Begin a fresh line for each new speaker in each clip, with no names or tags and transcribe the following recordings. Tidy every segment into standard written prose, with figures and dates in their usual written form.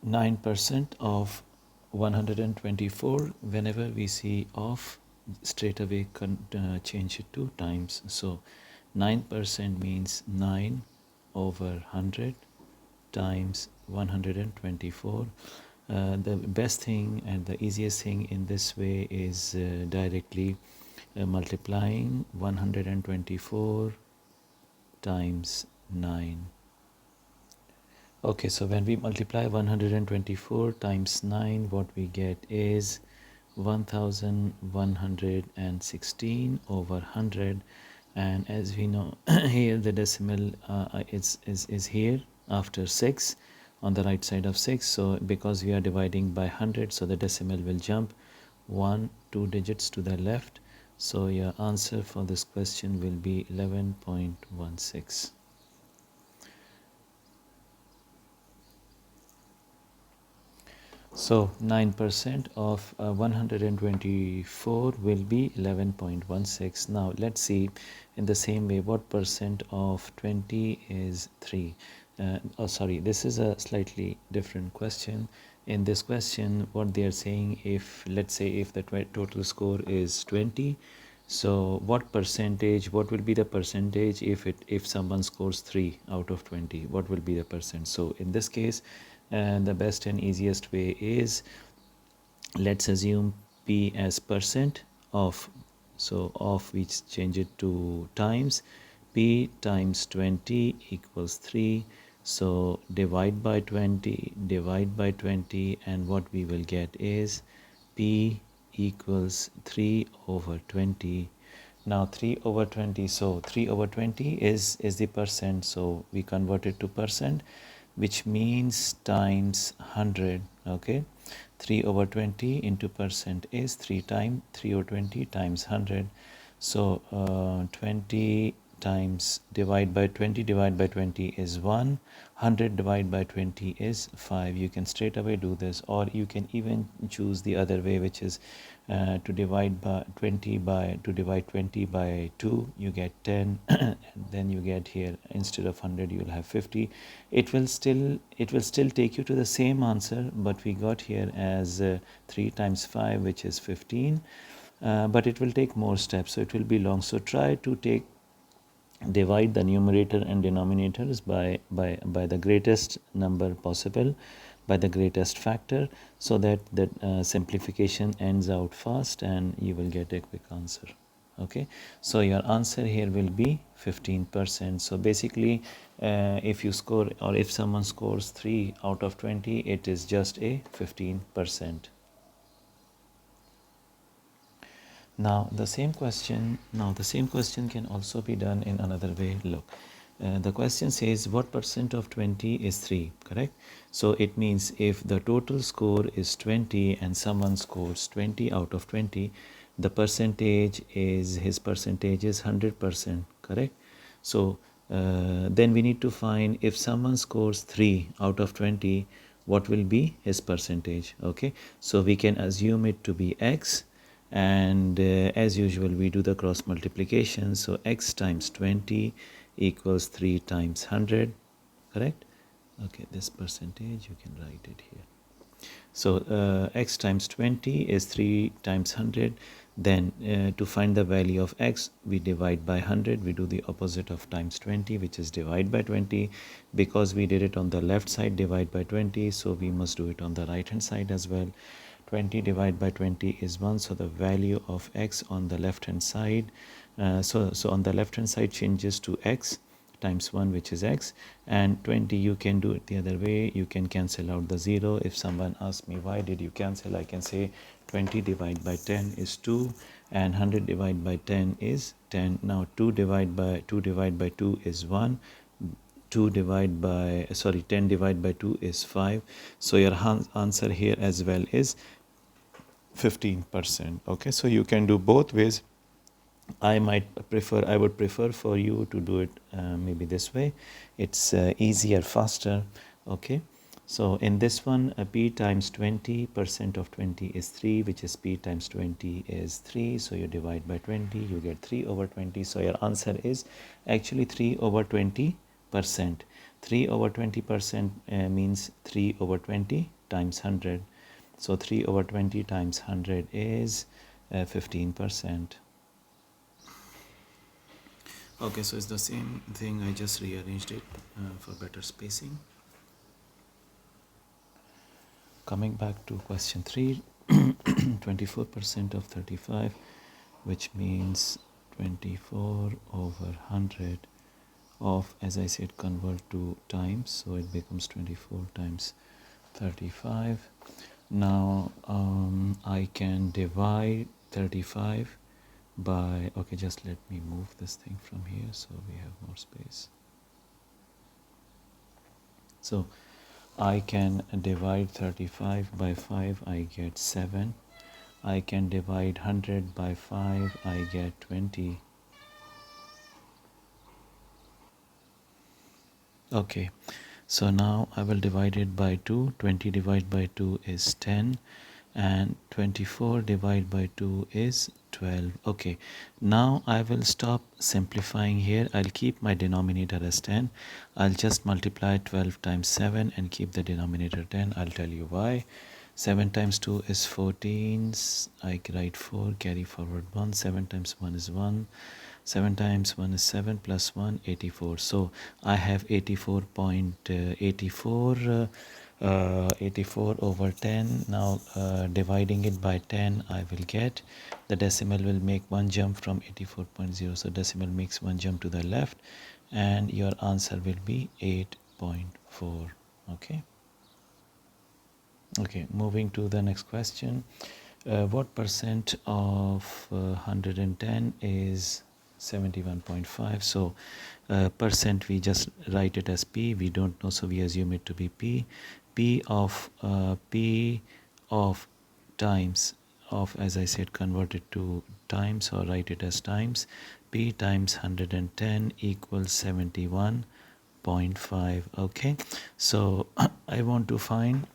9% of 124. Whenever we see off, straight away change it to times. So 9% means 9 over 100 times 124. The best thing and the easiest thing in this way is directly multiplying 124 times 9. Okay, so when we multiply 124 times 9, what we get is 1116 over 100. And as we know, here the decimal is here after 6 on the right side of 6. So because we are dividing by 100, so the decimal will jump 2 digits to the left. So your answer for this question will be 11.16. So 9% of 124 will be 11.16. Now let's see in the same way what percent of 20 is 3. This is a slightly different question. In this question, what they are saying, if let's say if the total score is 20, so what percentage, what will be the percentage if someone scores 3 out of 20, what will be the percent? So in this case, the best and easiest way is, let's assume P as percent of, so of we change it to times, P times 20 equals 3. So divide by 20, and what we will get is P equals 3 over 20. Now 3 over 20, so 3 over 20 is the percent, so we convert it to percent, which means times 100. Okay, 3 over 20 into percent is 3 over 20 times 100. So 20 times divide by 20 is 1. 100 divided by 20 is 5. You can straight away do this, or you can even choose the other way, which is to divide 20 by 2, you get 10. And then you get here, instead of 100 you will have 50. It will still take you to the same answer, but we got here as 3 times 5, which is 15. But it will take more steps, so it will be long. So try to divide the numerator and denominators by the greatest number possible, by the greatest factor, so that the simplification ends out fast and you will get a quick answer. Okay, so your answer here will be 15%. So basically, if you score, or if someone scores 3 out of 20, it is just a 15%. Now the same question can also be done in another way. Look, the question says what percent of 20 is 3, correct? So it means if the total score is 20 and someone scores 20 out of 20, the percentage is, his percentage is 100%, correct? So then we need to find, if someone scores 3 out of 20, what will be his percentage? Okay, so we can assume it to be x, and as usual we do the cross multiplication. So x times 20 equals 3 times 100, correct? Okay, this percentage you can write it here. So x times 20 is 3 times 100. Then to find the value of x, we divide by 100. We do the opposite of times 20, which is divide by 20. Because we did it on the left side, divide by 20, so we must do it on the right hand side as well. 20 divided by 20 is 1, so the value of x on the left hand side, so on the left hand side changes to x times 1, which is x, and 20 you can do it the other way, you can cancel out the 0. If someone asks me why did you cancel, I can say 20 divided by 10 is 2, and 100 divided by 10 is 10. Now 10 divided by 2 is 1. 10 divided by 2 is 5. So your answer here as well is 15%. Okay, so you can do both ways. I would prefer for you to do it maybe this way. It's easier, faster. Okay, so in this one, p times 20% of 20 is 3, which is p times 20 is 3. So you divide by 20, you get 3 over 20. So your answer is actually 3 over 20%. 3 over 20% means 3 over 20 times 100. So 3 over 20 times 100 is 15%. Okay, so it's the same thing. I just rearranged it for better spacing. Coming back to question 3, 24% of 35, which means 24 over 100 of, as I said, convert to times, so it becomes 24 times 35. Now I can divide 35 by, okay, just let me move this thing from here so we have more space. So I can divide 35 by 5, I get 7. I can divide 100 by 5, I get 20. Okay, so now I will divide it by 2. 20 divided by 2 is 10, and 24 divided by 2 is 12. Okay, now I will stop simplifying here. I'll keep my denominator as 10. I'll just multiply 12 times 7 and keep the denominator 10. I'll tell you why. 7 times 2 is 14. I write 4, carry forward 1. 7 times 1 is 1. 7 times 1 is 7 plus 1, 84. So I have 84.84 84 over 10. Now dividing it by 10, I will get, the decimal will make one jump from 84.0. So decimal makes one jump to the left, and your answer will be 8.4. Okay. Okay, moving to the next question. What percent of 110 is 71.5? So percent, we just write it as P. We don't know, so we assume it to be P. P of times of, as I said, convert it to times or write it as times. P times 110 equals 71.5. Okay, so I want to find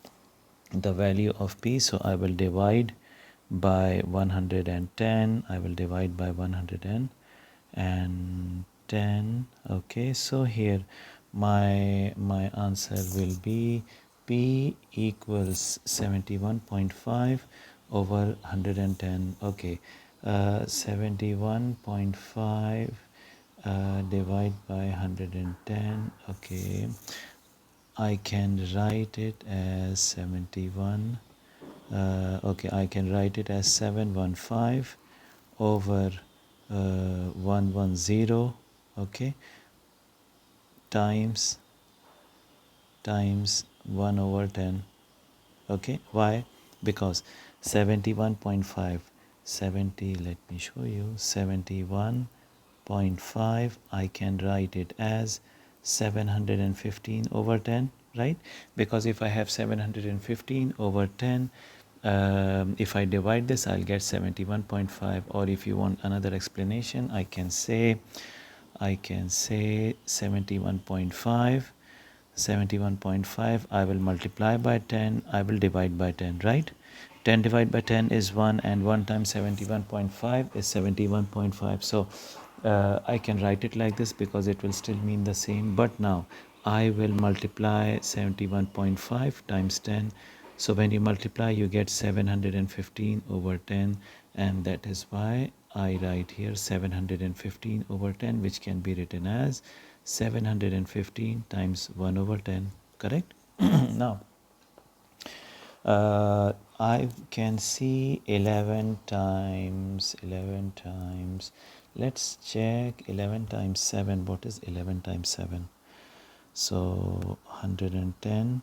the value of P, so I will divide by 110. I will divide by 110. Okay, so here my answer will be P equals 71.5 over 110. Okay, 71.5 divide by 110. Okay, I can write it as 71. Okay, I can write it as 715 over 110. Okay, times 1 over 10. Okay, why? Because 71.5, 70, let me show you, 71.5, I can write it as 715 over 10, right? Because if I have 715 over 10, if I divide this, I'll get 71.5. Or if you want another explanation, I can say 71.5. 71.5, I will multiply by 10, I will divide by 10, right? 10 divided by 10 is 1, and 1 times 71.5 is 71.5. So I can write it like this because it will still mean the same. But now I will multiply 71.5 times 10. So when you multiply, you get 715 over 10, and that is why I write here 715 over 10, which can be written as 715 times 1 over 10, correct? Now I can see 11 times, let's check 11 times 7. What is 11 times 7? So 110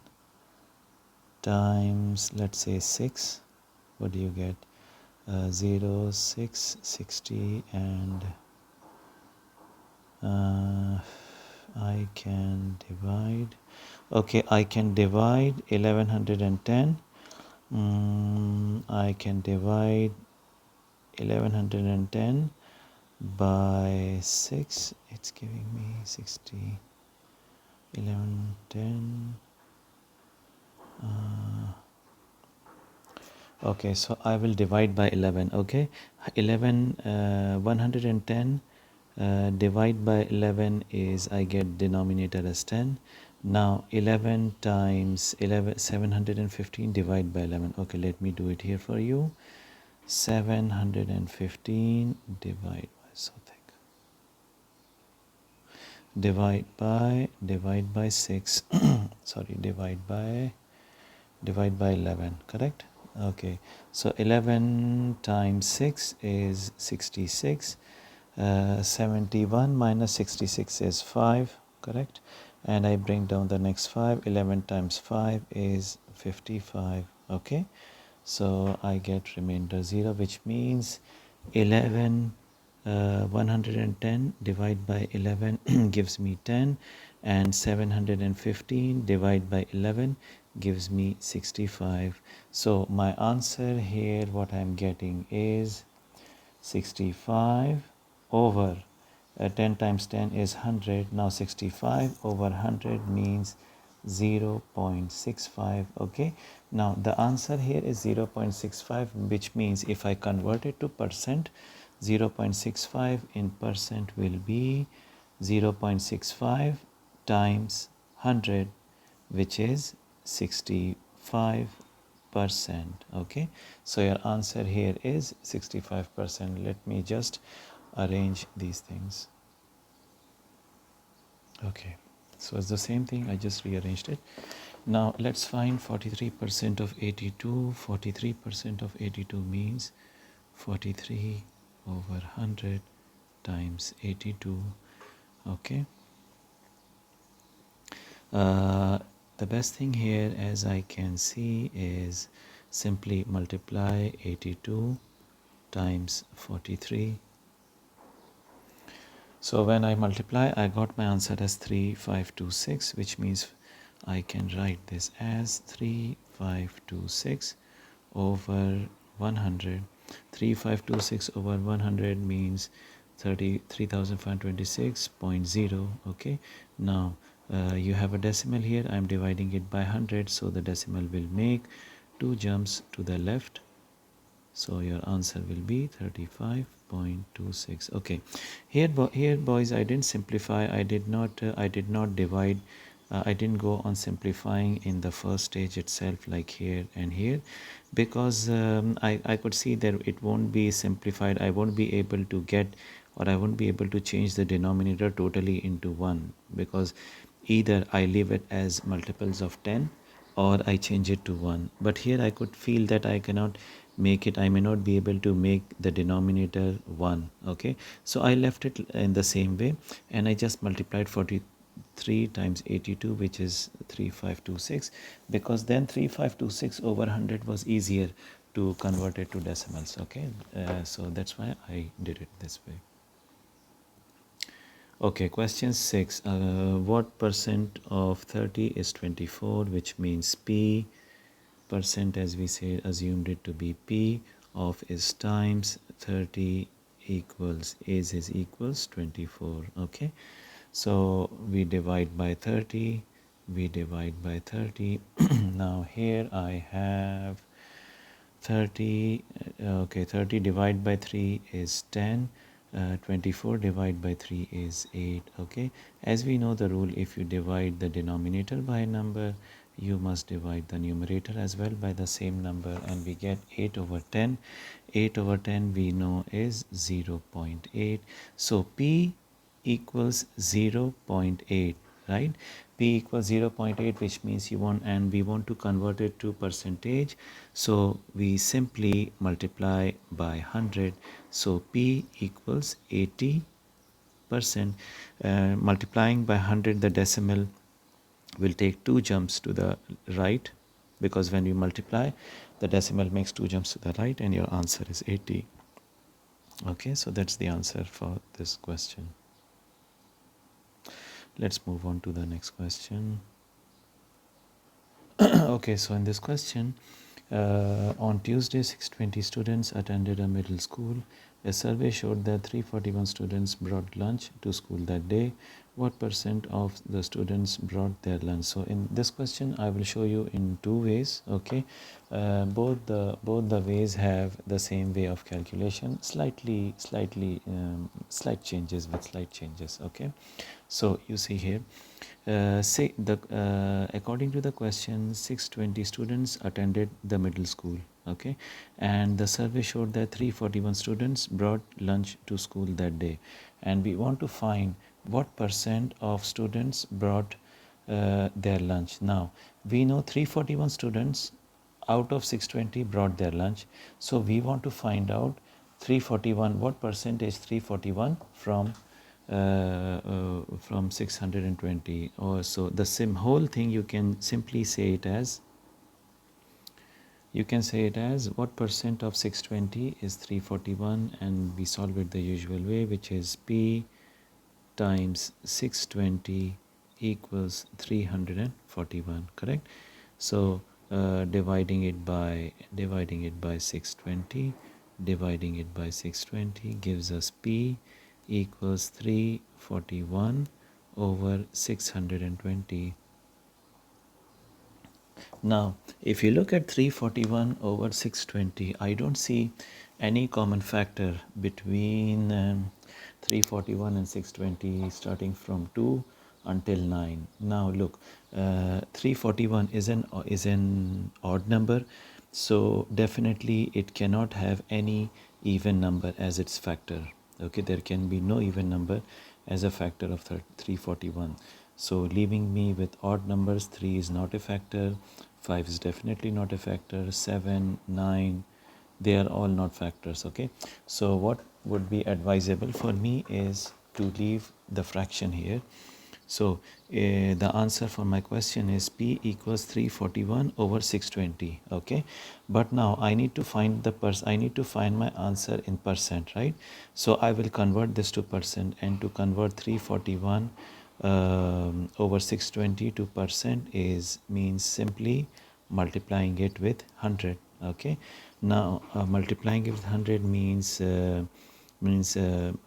times, let's say 6. What do you get? 0, 6, 60, and I can divide. Okay, I can divide 1110. I can divide 1110 by 6. It's giving me 60. 1110. Okay, so I will divide by 11. Okay, 110 divide by 11 is, I get denominator as 10. Now 11 times 11, 715 divided by 11. Okay, let me do it here for you. 715 so thick, divide by 6 sorry, divide by 11, correct? Okay, so 11 times 6 is 66. 71 minus 66 is 5, correct? And I bring down the next 5. 11 times 5 is 55. Okay, so I get remainder 0, which means 11 110 divided by 11 gives me 10, and 715 divided by 11 gives me 65. So my answer here, what I'm getting is 65 over 10 times 10 is 100. Now 65 over 100 means 0.65. Okay, now the answer here is 0.65, which means if I convert it to percent, 0.65 in percent will be 0.65 times 100, which is 65%. Okay, so your answer here is 65%. Let me just arrange these things. Okay, so it's the same thing, I just rearranged it. Now let's find 43% of 82. 43% of 82 means 43 over 100 times 82. Okay, the best thing here, as I can see, is simply multiply 82 times 43. So when I multiply, I got my answer as 3526, which means I can write this as 3526 over 100. 3526 over 100 means 33,526.0. Okay, now you have a decimal here. I'm dividing it by 100, so the decimal will make 2 jumps to the left. So your answer will be 35.26. Okay, here boys, I didn't simplify. I did not divide. I didn't go on simplifying in the first stage itself, like here and here, because I could see that it won't be simplified. I won't be able to get, or I won't be able to change the denominator totally into 1, because either I leave it as multiples of 10 or I change it to 1. But here I could feel that I cannot make it, I may not be able to make the denominator 1. Okay, so I left it in the same way, and I just multiplied 43 times 82, which is 3526, because then 3526 over 100 was easier to convert it to decimals. Okay, so that's why I did it this way. Okay, question 6. What percent of 30 is 24, which means P percent, as we say, assumed it to be P of is times 30 equals is equals 24. Okay, so we divide by 30, we divide by 30. Now here I have 30. Okay, 30 divided by 3 is 10. 24 divided by 3 is 8. Okay, as we know the rule, if you divide the denominator by a number, you must divide the numerator as well by the same number, and we get 8 over 10. 8 over 10 we know is 0.8. So P equals 0.8, right? P equals 0.8, which means we want to convert it to percentage, so we simply multiply by 100. So P equals 80%. Multiplying by 100, the decimal will take 2 jumps to the right, because when you multiply, the decimal makes 2 jumps to the right, and your answer is 80. Okay, so that's the answer for this question. Let's move on to the next question. Okay, so in this question, on Tuesday, 620 students attended a middle school. A survey showed that 341 students brought lunch to school that day, what percent of the students brought their lunch? So in this question I will show you in two ways. Okay, both the ways have the same way of calculation, slight changes with slight changes. Okay, so you see here, say the according to the question, 620 students attended the middle school. Okay, and the survey showed that 341 students brought lunch to school that day, and we want to find what percent of students brought their lunch. Now we know 341 students out of 620 brought their lunch, so we want to find out 341, what percentage 341 from 620. Or so the whole thing you can simply say it as, what percent of 620 is 341, and we solve it the usual way, which is P times 620 equals 341, correct? So dividing it by 620, dividing it by 620 gives us P equals 341 over 620. Now, if you look at 341 over 620, I don't see any common factor between 341 and 620 starting from 2 until 9. Now look, 341 is an odd number, so definitely it cannot have any even number as its factor. Okay, there can be no even number as a factor of 341. So leaving me with odd numbers, 3 is not a factor, 5 is definitely not a factor, 7, 9, they are all not factors. Okay, so what would be advisable for me is to leave the fraction here. So the answer for my question is P equals 341 over 620. Okay, but now I need to find my answer in percent, right? So I will convert this to percent, and to convert 341 over 620 to percent means simply multiplying it with 100. Okay, now multiplying it with 100 means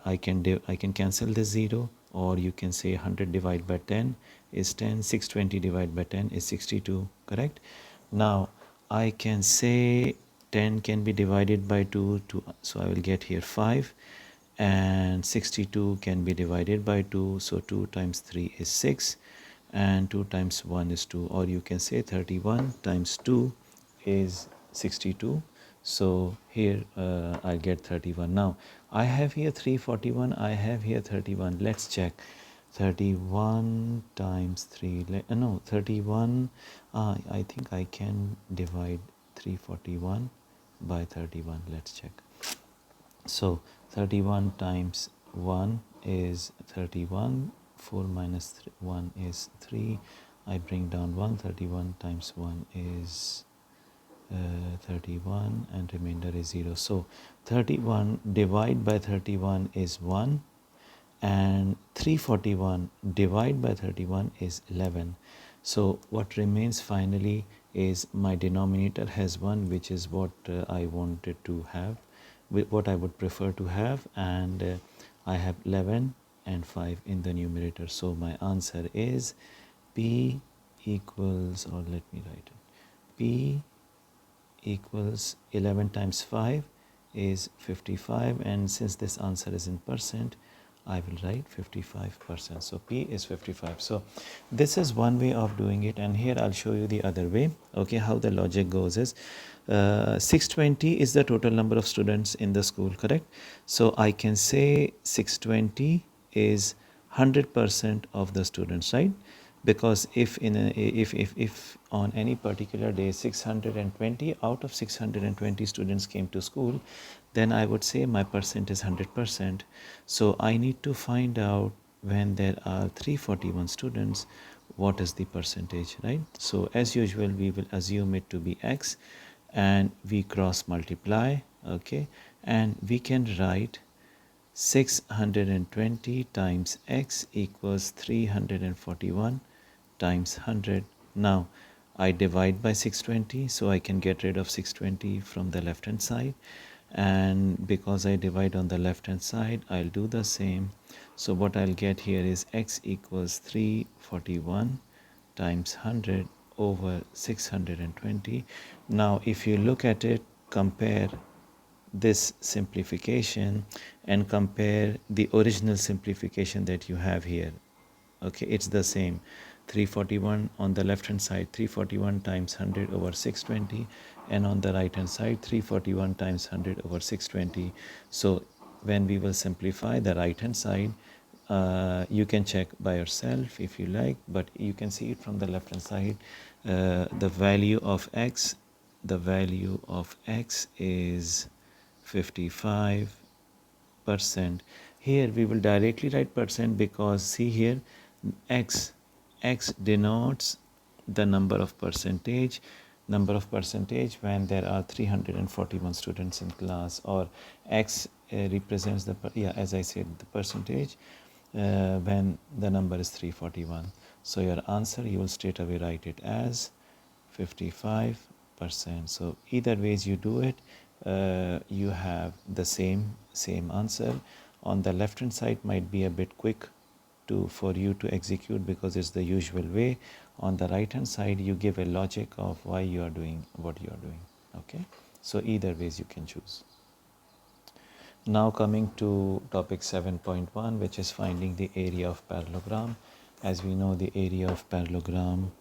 I can cancel the 0, or you can say 100 divided by 10 is 10, 620 divided by 10 is 62, correct? Now I can say 10 can be divided by 2, so I will get here 5, and 62 can be divided by 2, so 2 times 3 is 6, and 2 times 1 is 2, or you can say 31 times 2 is 62. So here I get 31. Now I have here 341, I have here 31. Let's check. 31 times 3, no, 31, I think I can divide 341 by 31. Let's check. So 31 times 1 is 31, 4 minus 1 is 3, I bring down 1, 31 times 1 is 31, and remainder is 0. So 31 divided by 31 is 1, and 341 divided by 31 is 11. So what remains finally is my denominator has 1, which is what I wanted to have, what I would prefer to have, and I have 11 and 5 in the numerator. So my answer is P equals, or let me write it, P equals 11 times 5 is 55, and since this answer is in percent, I will write 55%. So P is 55. So this is one way of doing it, and here I'll show you the other way. Okay, how the logic goes is 620 is the total number of students in the school, correct? So I can say 620 is 100% of the students, right? Because if on any particular day 620 out of 620 students came to school, then I would say my percent is 100%. So I need to find out when there are 341 students, what is the percentage, right? So as usual, we will assume it to be x, and we cross multiply. Okay, and we can write 620 times x equals 341 times 100. Now I divide by 620, so I can get rid of 620 from the left hand side, and because I divide on the left hand side, I'll do the same. So what I'll get here is x equals 341 times 100 over 620. Now if you look at it, compare this simplification and compare the original simplification that you have here. Okay, it's the same. 341 on the left hand side, 341 times 100 over 620, and on the right hand side 341 times 100 over 620. So when we will simplify the right hand side, you can check by yourself if you like, but you can see it from the left hand side. The value of x is 55%. Here we will directly write percent because see here, x denotes the number of percentage when there are 341 students in class, or x represents the as I said, the percentage when the number is 341. So your answer, you will straight away write it as 55%. So either ways you do it, you have the same answer. On the left hand side might be a bit quick for you to execute because it's the usual way. On the right hand side, you give a logic of why you are doing what you are doing. Okay, so either ways you can choose. Now coming to topic 7.1, which is finding the area of parallelogram. As we know, the area of parallelogram,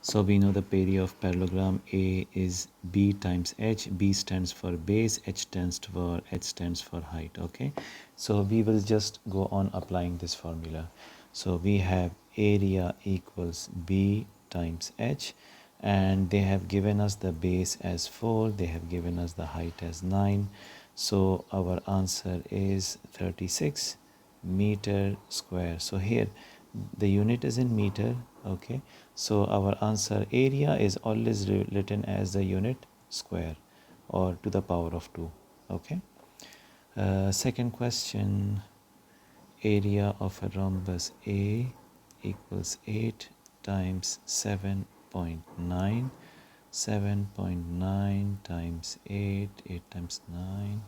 so we know the area of parallelogram A is B times H. B stands for base, H stands for height. Okay, so we will just go on applying this formula. So we have area equals B times H, and they have given us the base as 4, they have given us the height as 9. So our answer is 36 meter square. So here the unit is in meter. Okay, so our answer area is always written as the unit square or to the power of 2. Okay, second question, area of a rhombus A equals 8 times 7.9. 7.9 times 8 times 9.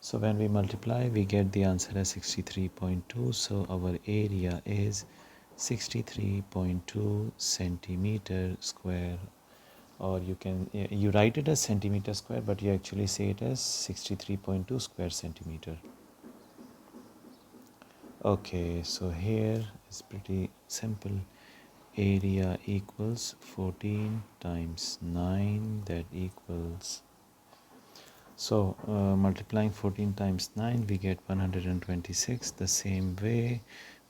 So when we multiply, we get the answer as 63.2. So our area is 63.2 centimeter square, or you write it as centimeter square, but you actually say it as 63.2 square centimeter. Okay, so here it's pretty simple. Area equals 14 times 9, that equals, so multiplying 14 times 9, we get 126. The same way,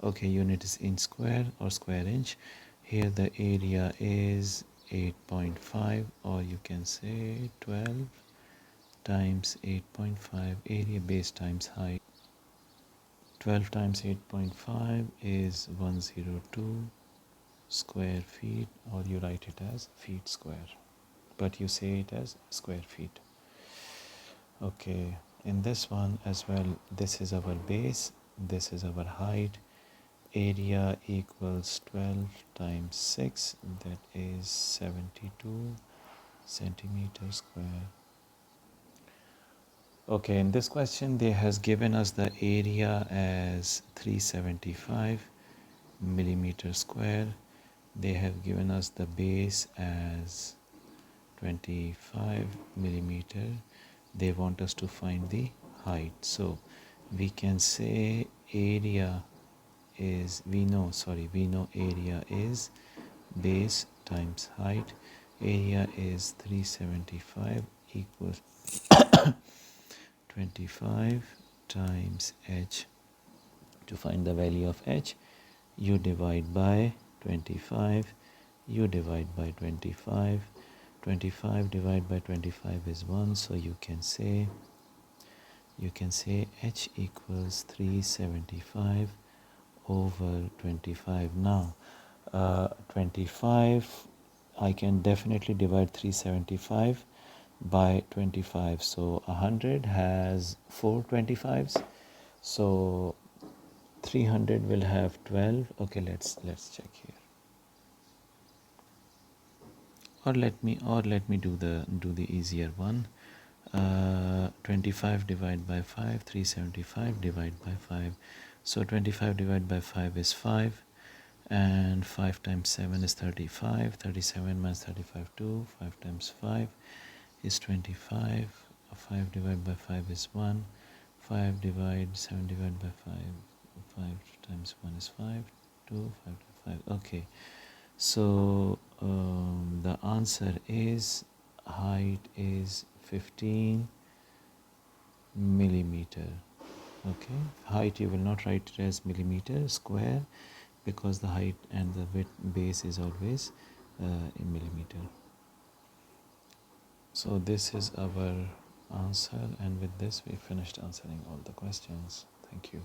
okay, unit is inch square or square inch. Here the area is 8.5, or you can say 12 times 8.5, area base times height. 12 times 8.5 is 102 square feet, or you write it as feet square, but you say it as square feet. Okay, in this one as well, this is our base, this is our height. Area equals 12 times 6, that is 72 centimeters square. Okay, in this question they has given us the area as 375 millimeter square. They have given us the base as 25 millimeter. They want us to find the height. So we can say area is, we know area is base times height. Area is 375 equals 25 times h. To find the value of h, you divide by 25, you divide by 25. 25 divided by 25 is 1, so you can say h equals 375 over 25. Now 25, I can definitely divide 375 by 25. So 100 has 4 25s, so 300 will have 12. Okay, let's check here. Or let me do the easier one. 25 divided by 5, 375 divided by 5. So 25 divided by 5 is 5, and 5 times 7 is 35. 37 minus 35, 2. 5 times 5 is 25. 5 divided by 5 is 1. 5 divided 7 divided by 5. 5 times 1 is 5. 2. 5 times 5. Okay. So the answer is height is 15 millimeter. Okay, height you will not write it as millimeter square because the height and the width base is always in millimeter. So this is our answer, and with this we finished answering all the questions. Thank you.